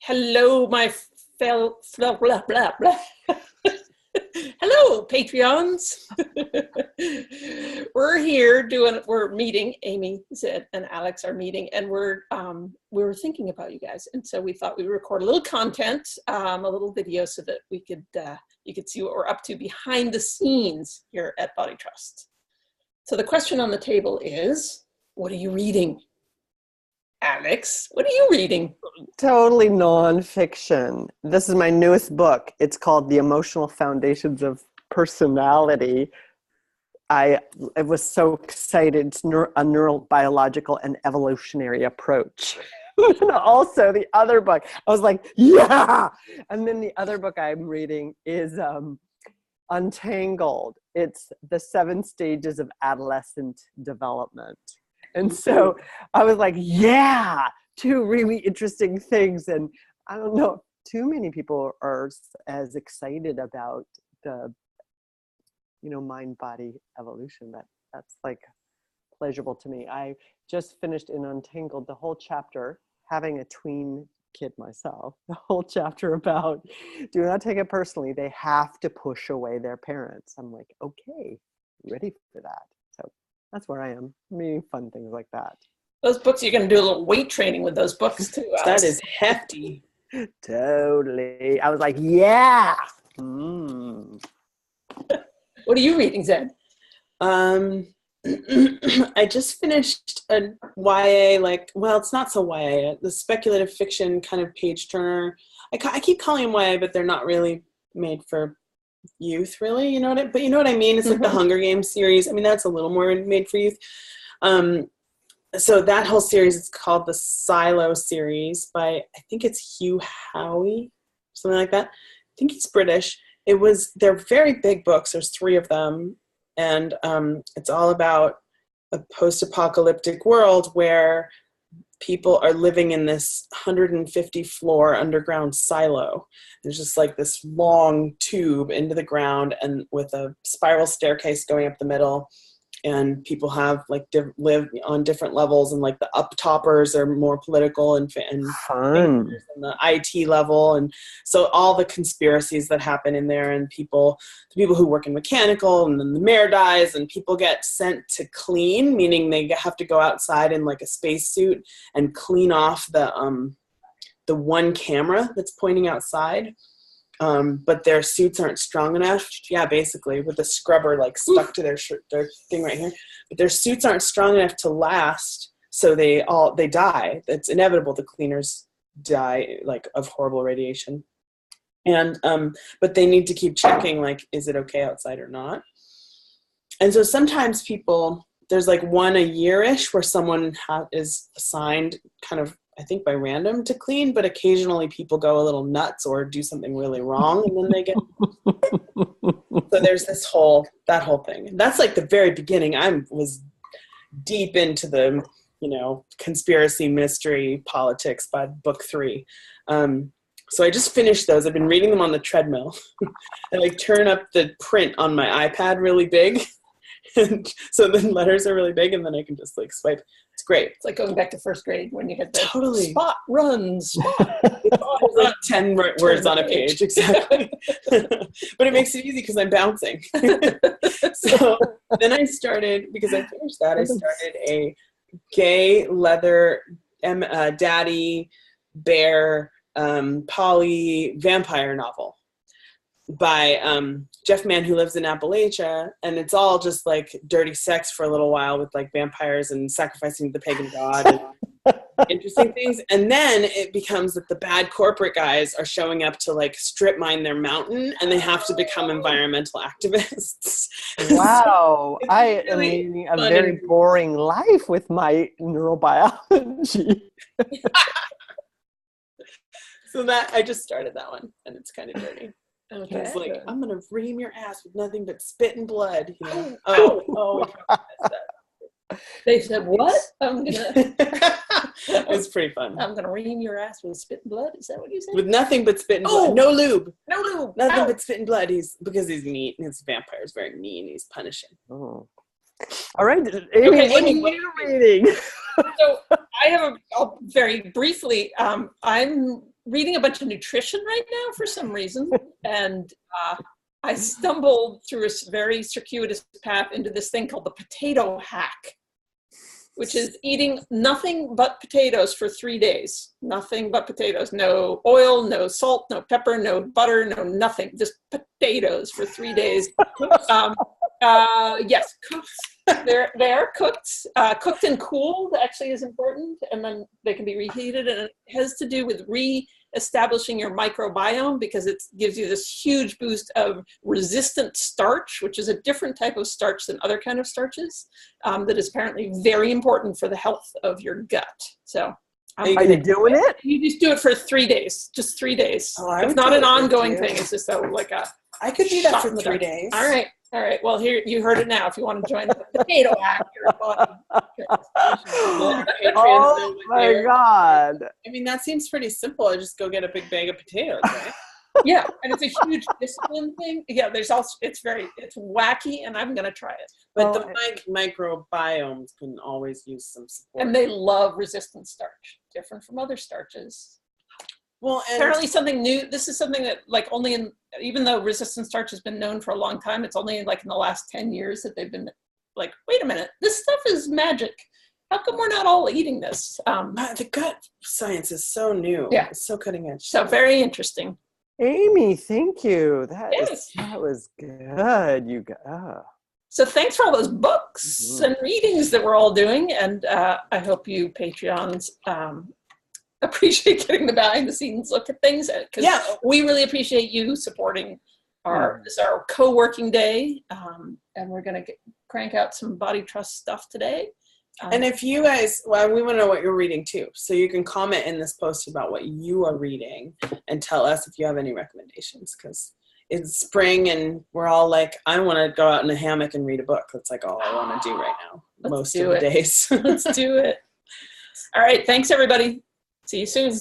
Hello, my blah, blah, blah, blah. Hello, Patreons. We're meeting, Amy said, and Alex are meeting, and we were thinking about you guys. And so we thought we'd record a little content, a little video so that you could see what we're up to behind the scenes here at Body Trust. So the question on the table is, what are you reading? Alex, what are you reading? Totally nonfiction. This is my newest book. It's called The Emotional Foundations of Personality. I was so excited. It's a neurobiological and evolutionary approach. And also the other book, I was like, yeah! And then the other book I'm reading is Untangled. It's the 7 stages of adolescent development. And so I was like, yeah, 2 really interesting things. And I don't know if too many people are as excited about the, mind-body evolution, but that's like pleasurable to me. I just finished in Untangled the whole chapter, having a tween kid myself, the whole chapter about do not take it personally. They have to push away their parents. I'm like, okay, ready for that. So that's where I am. Reading fun things like that. Those books, you're going to do a little weight training with those books too. That is hefty. Totally. I was like, yeah. What are you reading, Zed? I just finished a YA, it's not so YA, the speculative fiction kind of page turner. I keep calling them YA, but they're not really made for youth, really. But you know what I mean? It's like the Hunger Games series. I mean, that's a little more made for youth. So that whole series is called the Silo series by, I think it's Hugh Howey, something like that. I think he's British. They're very big books. There's 3 of them. And it's all about a post-apocalyptic world where people are living in this 150-floor underground silo. There's just like this long tube into the ground and with a spiral staircase going up the middle. And people have live on different levels, and like the up toppers are more political and fun, and the IT level, and so all the conspiracies that happen in there, and the people who work in mechanical, and then the mayor dies, and people get sent to clean, meaning they have to go outside in like a spacesuit and clean off the one camera that's pointing outside. But their suits aren't strong enough. Yeah, basically, with the scrubber stuck to their thing right here. But their suits aren't strong enough to last, so they die. It's inevitable. The cleaners die of horrible radiation. And but they need to keep checking is it okay outside or not. And so sometimes there's one a year-ish where someone is assigned kind of, I think, by random to clean, but occasionally people go a little nuts or do something really wrong, and then they get. So there's that whole thing. And that's the very beginning. I was deep into the, conspiracy, mystery, politics by book 3. So I just finished those. I've been reading them on the treadmill. I turn up the print on my iPad really big. And so the letters are really big, and then I can just swipe. It's great. It's like going back to first grade when you had the totally spot runs. Spot. 10 words on a page, exactly. But it makes it easy because I'm bouncing. So then I started, because I finished that, I started a gay leather daddy bear poly vampire novel by Jeff Mann, who lives in Appalachia, and it's all just dirty sex for a little while with vampires and sacrificing the pagan god and interesting things. And then it becomes that the bad corporate guys are showing up to strip mine their mountain, and they have to become environmental activists. Wow. So I am leading a very boring life with my neurobiology. So that I just started that one, and it's kind of dirty. Okay. It's I'm gonna ream your ass with nothing but spit and blood. They said what? It was pretty fun. I'm gonna ream your ass with spit and blood. Is that what you said? With nothing but spit and blood. No lube. No lube. Nothing but spit and blood. Because he's mean. His vampire is very mean. He's punishing. Oh. All right, Amy, what are you reading? So I have very briefly. I'm reading a bunch of nutrition right now for some reason, and I stumbled through a very circuitous path into this thing called the potato hack, which is eating nothing but potatoes for 3 days. Nothing but potatoes. No oil, no salt, no pepper, no butter, no nothing. Just potatoes for 3 days. Yes, cooked. They're cooked. Cooked and cooled actually is important, and then they can be reheated. And it has to do with establishing your microbiome, because it gives you this huge boost of resistant starch, which is a different type of starch than other kind of starches, that is apparently very important for the health of your gut. So are you doing it? You just do it for 3 days, just 3 days. Oh, it's not an ongoing thing. It's just like a I could do that shot for in the 3 dark. days. All right. Well, here, you heard it now. If you want to join the potato hack, oh my God. I mean, that seems pretty simple. I just go get a big bag of potatoes, right? Yeah, and it's a huge discipline thing. Yeah, there's also, it's wacky, and I'm gonna try it. But the microbiomes can always use some support. And they love resistant starch, different from other starches. Well, and apparently something new. This is something that, like, only in, even though resistant starch has been known for a long time, it's only like in the last 10 years that they've been like, wait a minute, this stuff is magic. How come we're not all eating this? The gut science is so new. Yeah. It's so cutting edge. So very interesting. Amy, thank you. Yes. That was good. You got. So thanks for all those books and readings that we're all doing, and I hope you Patreons appreciate getting the behind the scenes look at things, because we really appreciate you supporting this is our co-working day, and we're going to crank out some body trust stuff today. And if you guys, well, we want to know what you're reading too, so you can comment in this post about what you are reading and tell us if you have any recommendations, because it's spring and we're all like, I want to go out in a hammock and read a book. That's like all I want to do right now. Most of the days. Let's do it. All right. Thanks, everybody. See you soon.